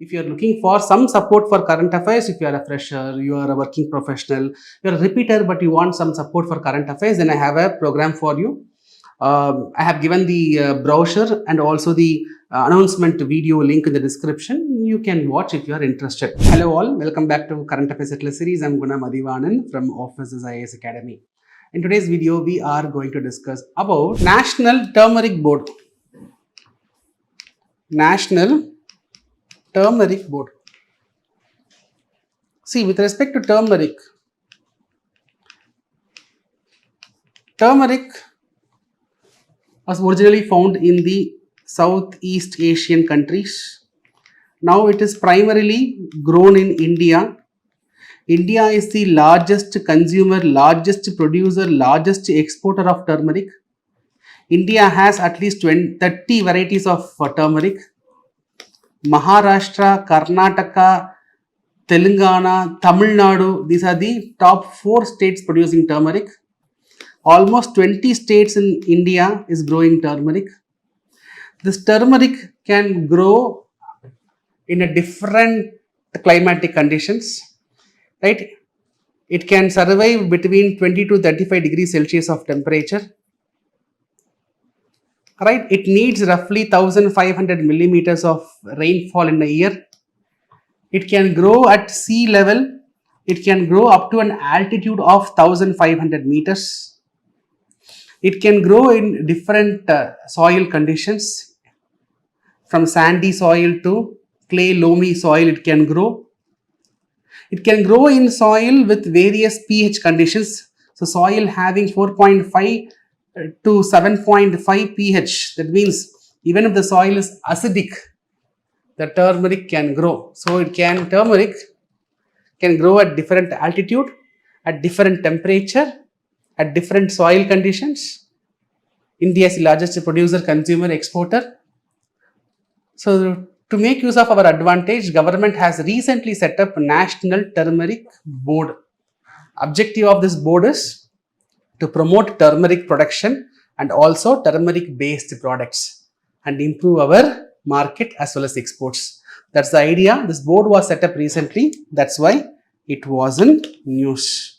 If you are looking for some support for current affairs, if you are a fresher, you are a working professional, you are a repeater but you want some support for current affairs, then I have a program for you. I have given the brochure and also the announcement video link in the description. You can watch if you are interested. Hello all, welcome back to Current Affairs Hitlist series. I am Guna Mathivanan from Offices IAS Academy. In today's video, we are going to discuss about National Turmeric Board. National Turmeric Board. See, with respect to turmeric was originally found in the Southeast Asian countries. Now it is primarily grown in India. India is the largest consumer, largest producer, largest exporter of turmeric. India has at least 30 varieties of turmeric. Maharashtra, Karnataka, Telangana, Tamil Nadu, these are the top 4 states producing turmeric. Almost 20 states in India is growing turmeric. This turmeric can grow in a different climatic conditions, right? It can survive between 20 to 35 degrees Celsius of temperature, right? It needs roughly 1500 millimeters of rainfall in a year. It can grow at sea level. It can grow up to an altitude of 1500 meters. It can grow in different soil conditions, from sandy soil to clay loamy soil it can grow. It can grow in soil with various pH conditions. So soil having 4.5 to 7.5 pH. That means even if the soil is acidic, the turmeric can grow. So turmeric can grow at different altitude, at different temperature, at different soil conditions. India is the largest producer, consumer, exporter. So to make use of our advantage, government has recently set up National Turmeric Board. Objective of this board is to promote turmeric production and also turmeric based products and improve our market as well as exports. That's the idea. This board was set up recently. That's why it was in news.